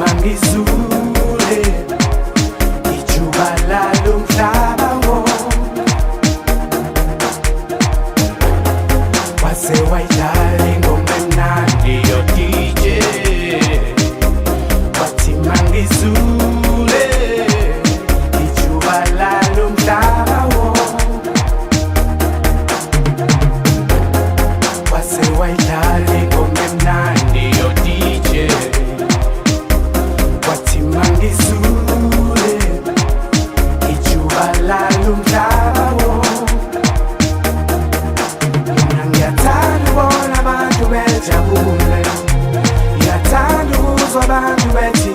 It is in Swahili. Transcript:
mangizule ijuba lalo mhlaba wonke wase wayidlala ingoma emnandi yo DJ wathi mangizule ijuba lalo mhlaba wonke wase wayidlala ingoma emnandi yo DJ wathi mangizule ijuba lalo mhlaba wonke mina ngiyathanda ukubona abantu bejabule ngiyathanda ukuzwa abantu bethi